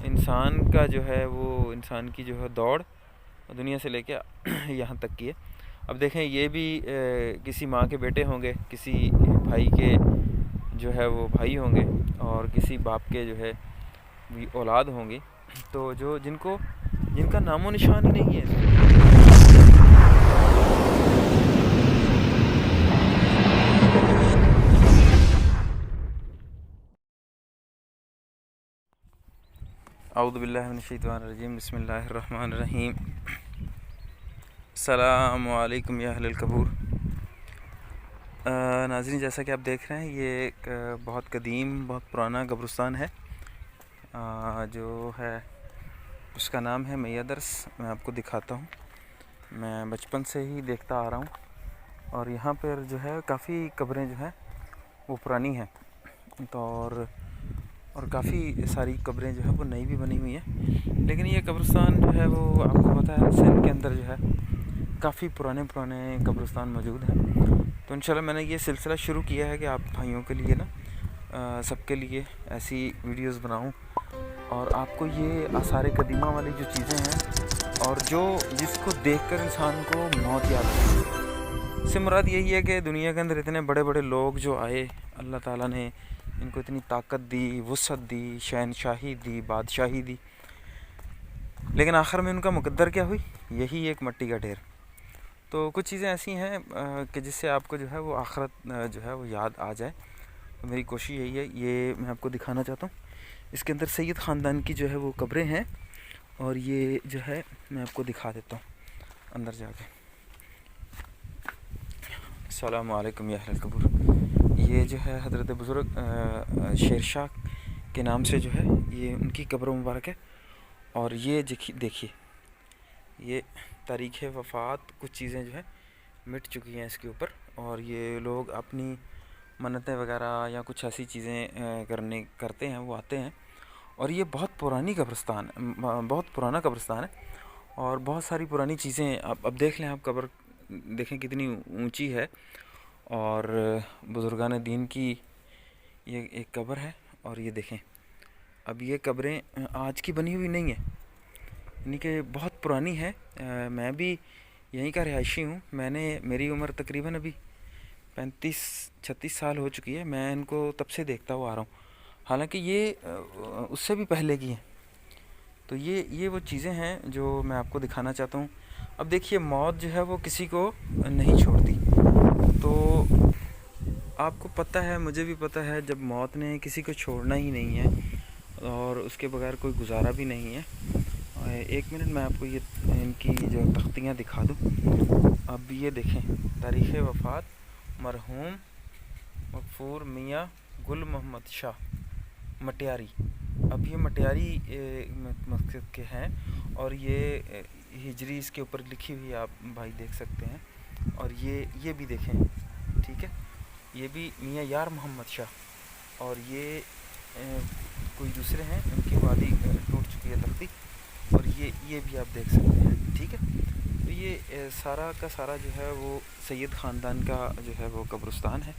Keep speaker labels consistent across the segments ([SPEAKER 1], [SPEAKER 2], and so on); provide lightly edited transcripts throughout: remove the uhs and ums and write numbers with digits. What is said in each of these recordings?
[SPEAKER 1] इंसान का जो है वो इंसान की जो है दौड़ दुनिया से लेके यहाँ तक की है। अब देखें, ये भी किसी माँ के बेटे होंगे, किसी भाई के जो है वो भाई होंगे, और किसी बाप के जो है भी औलाद होंगी, तो जो जिनका नामो निशान ही नहीं है। औज़ु बिल्लाहि मिनश्शैतानिर्रजीम, बिस्मिल्लाहिर्रहमानिर्रहीम। अस्सलामु अलैकुम या अहलल कबूर। नाज़रीन, जैसा कि आप देख रहे हैं, ये एक बहुत कदीम, बहुत पुराना कब्रिस्तान है, जो है उसका नाम है मैयादर्स। मैं आपको दिखाता हूँ। मैं बचपन से ही देखता आ रहा हूँ, और यहाँ पर जो है काफ़ी कब्रें जो हैं वो पुरानी हैं, तो और काफ़ी सारी कब्रें जो है वो नई भी बनी हुई हैं। लेकिन ये कब्रिस्तान जो है वो आपको पता है, सिंध के अंदर जो है काफ़ी पुराने कब्रिस्तान मौजूद हैं। तो इंशाल्लाह मैंने ये सिलसिला शुरू किया है कि आप भाइयों के लिए ना सबके लिए ऐसी वीडियोस बनाऊं, और आपको ये आसार कदीमा वाली जो चीज़ें हैं, और जिसको देखकर इंसान को मौत याद आती है। से मुराद यही है कि दुनिया के अंदर इतने बड़े बड़े लोग जो आए, अल्लाह ताला ने इनको इतनी ताकत दी, वुसअत दी, शहनशाही दी, बादशाही दी, लेकिन आखिर में उनका मुकद्दर क्या हुई? यही एक मिट्टी का ढेर। तो कुछ चीज़ें ऐसी हैं कि जिससे आपको जो है वो आखिरत जो है वो याद आ जाए। तो मेरी कोशिश यही है, ये मैं आपको दिखाना चाहता हूँ। इसके अंदर सैयद ख़ानदान की जो है वो कब्रें हैं, और ये जो है मैं आपको दिखा देता हूँ अंदर जाके। अस्सलामु अलैकुम या अहलल कबूर। ये जो है हज़रत बुज़ुर्ग शेर शाह के नाम से जो है ये उनकी कब्र मुबारक है। और ये देखिए, ये तारीख़ वफ़ात, कुछ चीज़ें जो है मिट चुकी हैं इसके ऊपर, और ये लोग अपनी मन्नतें वगैरह या कुछ ऐसी चीज़ें करते हैं, वो आते हैं। और ये बहुत पुराना कब्रिस्तान है, और बहुत सारी पुरानी चीज़ें अब देख लें आप। कब्र देखें कितनी ऊंची है, और बुज़ुर्गान दीन की ये एक कब्र है। और ये देखें, अब ये कब्रें आज की बनी हुई नहीं है, यानी कि बहुत पुरानी है। मैं भी यहीं का रिहायशी हूँ। मेरी उम्र तकरीबन अभी 35-36 साल हो चुकी है। मैं इनको तब से देखता हुआ आ रहा हूँ, हालांकि ये उससे भी पहले की हैं। तो ये वो चीज़ें हैं जो मैं आपको दिखाना चाहता हूँ। अब देखिए, मौत जो है वो किसी को नहीं छोड़ती। तो आपको पता है, मुझे भी पता है, जब मौत ने किसी को छोड़ना ही नहीं है और उसके बगैर कोई गुजारा भी नहीं है। एक मिनट, मैं आपको ये इनकी जो तख्तियाँ दिखा दूँ। अब ये देखें, तारीख़ वफ़ात मरहूम मगफूर मियाँ गुल मोहम्मद शाह मटियारी। अब ये मटियारी मस्जिद के हैं, और ये हिजरी इसके ऊपर लिखी हुई आप भाई देख सकते हैं। और ये भी देखें, ठीक है, ये भी मियाँ यार मोहम्मद शाह, और ये कोई दूसरे हैं, उनकी वादी टूट चुकी है तख्ती, और ये भी आप देख सकते हैं, ठीक है। तो ये सारा का सारा जो है वो सैयद ख़ानदान का जो है वो कब्रिस्तान है,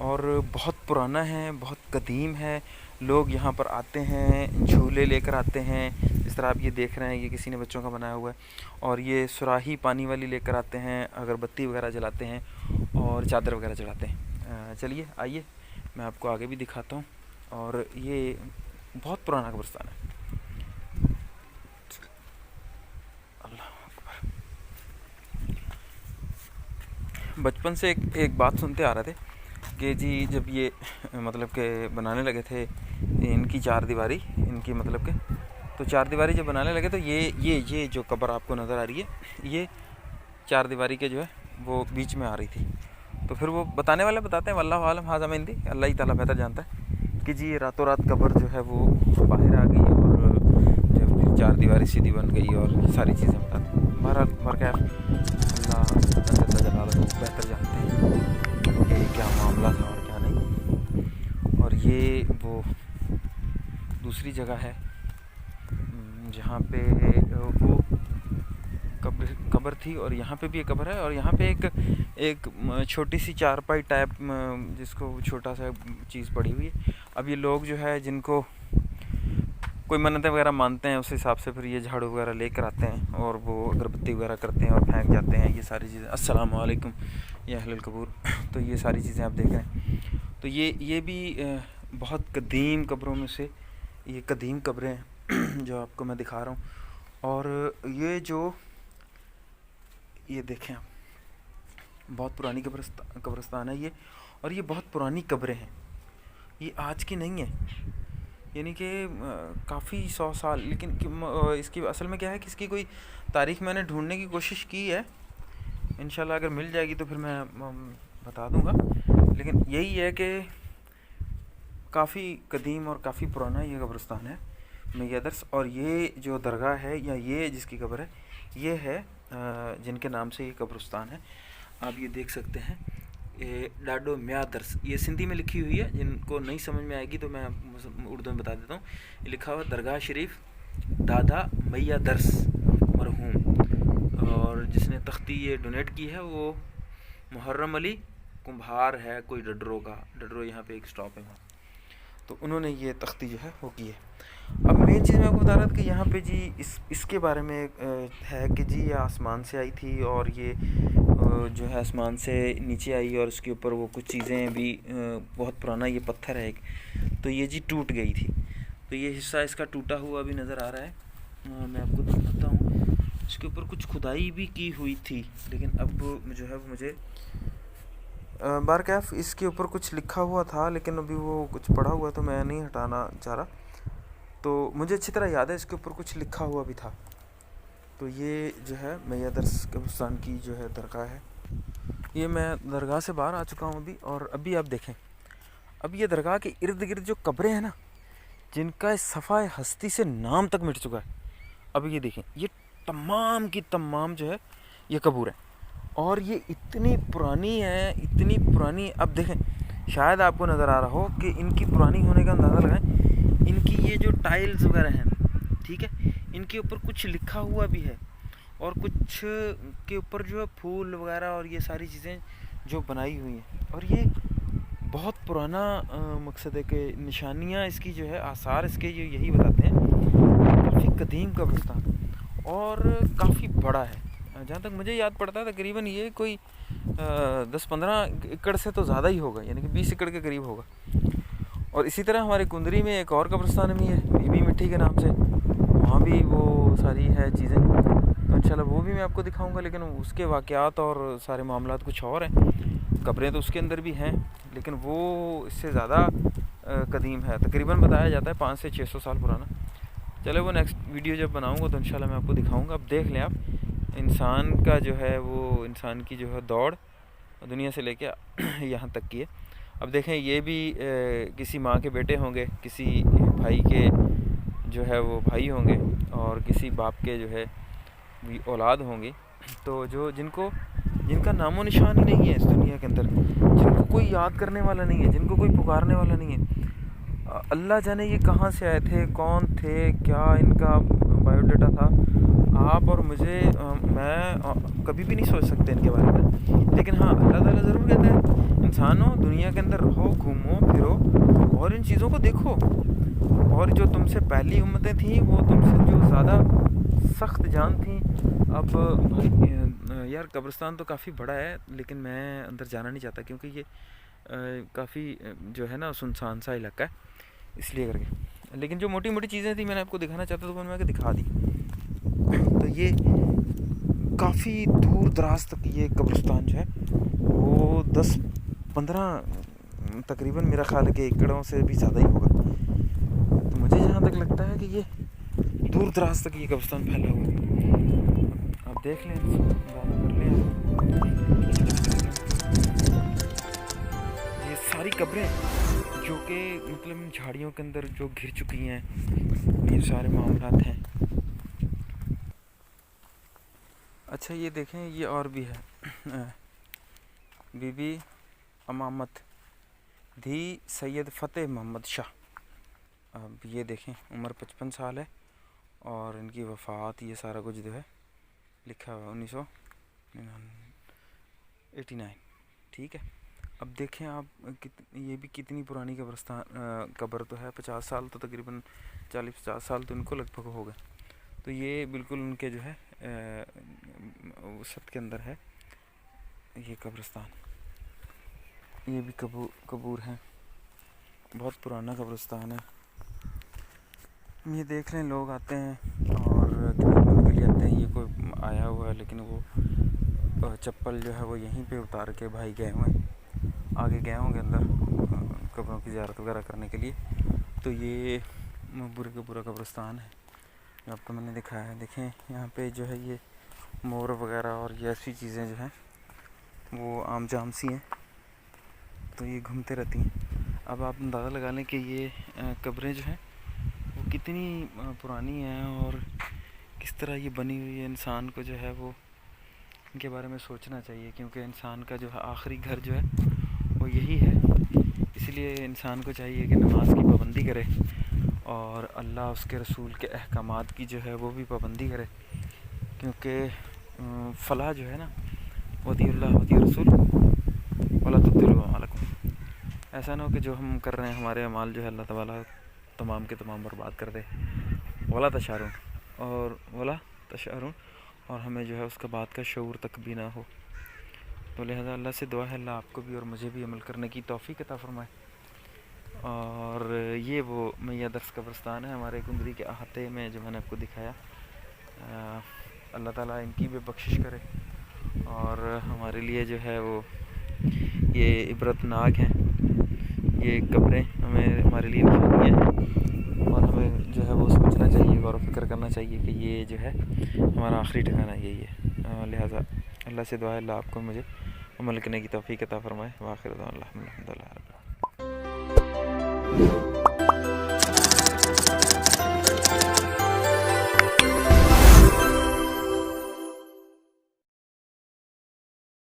[SPEAKER 1] और बहुत पुराना है, बहुत कदीम है। लोग यहाँ पर आते हैं, झूले लेकर आते हैं, जिस तरह आप ये देख रहे हैं, ये किसी ने बच्चों का बनाया हुआ है। और ये सुराही पानी वाली लेकर आते हैं, अगरबत्ती वगैरह जलाते हैं, और चादर वगैरह चढ़ाते हैं। चलिए आइए, मैं आपको आगे भी दिखाता हूँ। और ये बहुत पुराना कब्रिस्तान है। बचपन से एक बात सुनते आ रहे थे कि जी, जब ये मतलब के बनाने लगे थे इनकी चार दीवारी, इनकी मतलब के, तो चार दीवारी जब बनाने लगे तो ये जो कब्र आपको नज़र आ रही है, ये चार दीवारी के जो है वो बीच में आ रही थी। तो फिर वो बताने वाले बताते हैं, वल्लाहु आलम हाज़ा में हिंदी, अल्लाह ही ताला बेहतर जानता है, कि जी ये रातों रात कब्र जो है वो बाहर आ गई, और जो चार दीवारी सीधी बन गई, और सारी चीज़ें बताते हैं। बहरहाल बरकैफ अल्लाह जलाल बेहतर जानते हैं कि क्या मामला था और क्या नहीं। और ये वो दूसरी जगह है जहाँ पे वो कब्र थी, और यहाँ पे भी एक कब्र है। और यहाँ पे एक छोटी सी चारपाई टाइप जिसको छोटा सा चीज़ पड़ी हुई है। अब ये लोग जो है जिनको कोई मन्नतें वगैरह मानते हैं, उस हिसाब से फिर ये झाड़ू वगैरह लेकर आते हैं और वो अगरबत्ती वगैरह करते हैं और फेंक जाते हैं। ये सारी चीज़ें, अस्सलाम वालेकुम या अहलुल कबूर। तो ये सारी चीज़ें आप देख रहे हैं। तो ये भी बहुत कदीम कब्रों में से ये कदीम कब्रें हैं जो आपको मैं दिखा रहा हूँ। और ये देखें आप, बहुत पुरानी कब्रिस्तान है ये, और ये बहुत पुरानी कब्रें हैं, ये आज की नहीं है, यानी कि काफ़ी 100 साल। लेकिन इसकी असल में क्या है कि इसकी कोई तारीख़ मैंने ढूंढने की कोशिश की है, इंशाल्लाह अगर मिल जाएगी तो फिर मैं बता दूंगा। लेकिन यही है कि काफ़ी कदीम और काफ़ी पुराना ये कब्रिस्तान है मैयादर्स। और ये जो दरगाह है या ये जिसकी कब्र है, ये है जिनके नाम से ये कब्रिस्तान है। आप ये देख सकते हैं, ये डाडो म्यादर्स, ये सिंधी में लिखी हुई है, जिनको नहीं समझ में आएगी तो मैं उर्दू में बता देता हूँ। ये लिखा हुआ दरगाह शरीफ दादा मैयादर्स मरहूम, और जिसने तख्ती ये डोनेट की है वो मुहर्रम अली कुम्हार है, कोई डडरो यहाँ पे एक स्टॉप है वहाँ, तो उन्होंने ये तख्ती जो है वो की है। अब मेन चीज़ मैं आपको बता रहा था कि यहाँ पे जी इसके बारे में है कि जी ये आसमान से आई थी, और ये जो है आसमान से नीचे आई, और उसके ऊपर वो कुछ चीज़ें भी, बहुत पुराना ये पत्थर है एक, तो ये जी टूट गई थी। तो ये हिस्सा इसका टूटा हुआ भी नज़र आ रहा है। मैं आपको दिखाता हूँ, इसके ऊपर कुछ खुदाई भी की हुई थी, लेकिन अब जो है मुझे बारकैफ इसके ऊपर कुछ लिखा हुआ था, लेकिन अभी वो कुछ पड़ा हुआ तो मैं नहीं हटाना चाह रहा। तो मुझे अच्छी तरह याद है इसके ऊपर कुछ लिखा हुआ भी था। तो ये जो है मैयादर्स कब्रिस्तान की जो है दरगाह है। ये मैं दरगाह से बाहर आ चुका हूँ अभी, और अभी आप देखें, अब ये दरगाह के इर्द गिर्द जो कब्रें हैं ना, जिनका इस सफ़ाए हस्ती से नाम तक मिट चुका है, अब ये देखें, ये तमाम की तमाम जो है ये कब्र है, और ये इतनी पुरानी है, इतनी पुरानी। अब देखें, शायद आपको नज़र आ रहा हो कि इनकी पुरानी होने का अंदाज़ा लगाएं, इनकी ये जो टाइल्स वगैरह हैं, ठीक है, इनके ऊपर कुछ लिखा हुआ भी है, और कुछ के ऊपर जो है फूल वगैरह और ये सारी चीज़ें जो बनाई हुई हैं, और ये बहुत पुराना मकसद है कि निशानियाँ इसकी जो है, आसार इसके जो यही बताते हैं। काफ़ी कदीम कब्रिस्तान और काफ़ी बड़ा है। जहाँ तक मुझे याद पड़ता है तकरीबन ये कोई 10-15 एकड़ से तो ज़्यादा ही होगा, यानी कि 20 एकड़ के करीब होगा। और इसी तरह हमारे कुंदरी में एक और कब्रिस्तान भी है, बीबी मिट्टी के नाम से, वहाँ भी वो सारी है चीज़ें, तो इंशाल्लाह वो भी मैं आपको दिखाऊंगा। लेकिन उसके वाक़यात और सारे मामलात कुछ और हैं, कब्रें तो उसके अंदर भी हैं, लेकिन वो इससे ज़्यादा कदीम है, तकरीबन बताया जाता है 500 से 600 साल पुराना। चलो वो नेक्स्ट वीडियो जब बनाऊंगा तो इंशाल्लाह मैं आपको दिखाऊंगा। अब देख लें आप, इंसान का जो है वो, इंसान की जो है दौड़ दुनिया से लेके यहाँ तक की है। अब देखें, ये भी किसी माँ के बेटे होंगे, किसी भाई के जो है वो भाई होंगे, और किसी बाप के जो है भी औलाद होंगी, तो जो जिनका नामो निशान ही नहीं है इस दुनिया के अंदर, जिनको कोई याद करने वाला नहीं है, जिनको कोई पुकारने वाला नहीं है। अल्लाह जाने ये कहाँ से आए थे, कौन थे, क्या इनका बायोडाटा था, आप और मैं कभी भी नहीं सोच सकते इनके बारे में। लेकिन हाँ, अल्लाह ताला ज़रूर कहता है, इंसानों दुनिया के अंदर रहो, घूमो फिरो और इन चीज़ों को देखो, और जो तुमसे पहली उम्मतें थीं वो तुमसे जो ज़्यादा सख्त जान थीं। अब भाई यार, कब्रिस्तान तो काफ़ी बड़ा है, लेकिन मैं अंदर जाना नहीं चाहता, क्योंकि ये काफ़ी जो है ना सुनसान सा इलाका है, इसलिए करके। लेकिन जो मोटी मोटी चीज़ें थी मैंने आपको दिखाना चाहता था, तो मैंने आके दिखा दी। तो ये काफ़ी दूर दराज तक ये कब्रिस्तान जो है वो 10-15 तकरीबन मेरा ख्याल है कि एकड़ों से भी ज़्यादा ही होगा। तो मुझे जहाँ तक लगता है कि ये दूर दराज तक ये कब्रिस्तान फैला हुआ है। आप देख लें, कर लें, ये सारी कब्रें जो कि मतलब झाड़ियों के अंदर जो घिर चुकी हैं, ये सारे मामलात हैं। अच्छा ये देखें, ये और भी है, बीबी अमामत धी सैयद फ़तेह मोहम्मद शाह। अब ये देखें, उम्र 55 साल है, और इनकी वफ़ात ये सारा कुछ जो है लिखा हुआ 1989, ठीक है। अब देखें आप ये भी कितनी पुरानी कब्र तो है, 50 साल तो तकरीबन, 40-50 साल तो इनको लगभग हो गए। तो ये बिल्कुल उनके जो है वसत के अंदर है ये कब्रिस्तान। ये भी कबूर है, बहुत पुराना कब्रिस्तान है। ये देख लें, लोग आते हैं और के लिए आते हैं। ये कोई आया हुआ है, लेकिन वो चप्पल जो है वो यहीं पे उतार के भाई गए हुए हैं, आगे गए होंगे अंदर कब्रों की ज़ियारत वगैरह करने के लिए। तो ये बुरे का बुरा कब्रिस्तान है जो आपको मैंने दिखाया है। देखें यहाँ पे जो है ये मोर वगैरह और ये ऐसी चीज़ें जो हैं वो आम जाम सी हैं, तो ये घूमते रहती हैं। अब आप अंदाज़ा लगा लें कि ये कब्रें जो हैं वो कितनी पुरानी हैं और किस तरह ये बनी हुई है। इंसान को जो है वो इनके बारे में सोचना चाहिए, क्योंकि इंसान का जो है आखिरी घर जो है वो यही है। इसलिए इंसान को चाहिए कि नमाज की पाबंदी करे और अल्लाह उसके रसूल के अहकामात की जो है वो भी पाबंदी करे, क्योंकि फ़लाह जो है ना, वतीउल्लाह वती रसूल वला तुब्तिलू अमालकुम। ऐसा ना हो कि जो हम कर रहे हैं हमारे अमाल जो है अल्लाह ताला तमाम के तमाम बर्बाद कर दे। वला तशअरून और हमें जो है उसका बात का शऊर तक भी ना हो। तो लिहाजा अल्लाह से दुआ है अल्लाह आपको भी और मुझे भी अमल करने की तौफीक अता फरमाए। और ये वो मैया दर्स कब्रिस्तान है हमारे कुंदरी के अहाते में जो मैंने आपको दिखाया। अल्लाह ताला इनकी भी बख्शिश करे और हमारे लिए जो है वो ये इबरतनाक हैं ये कब्रें, हमें हमारे लिए निशानी है और हमें जो है वो सोचना चाहिए, गौर व फिक्र करना चाहिए कि ये जो है हमारा आखिरी ठिकाना यही है। लिहाजा अल्लाह से दुआ है अल्लाह आपको मुझे अमल करने की तौफीक अता फरमाए। वाखिर दाअवाना अनिल हम्दुलिल्लाहि रब्बिल आलमीन।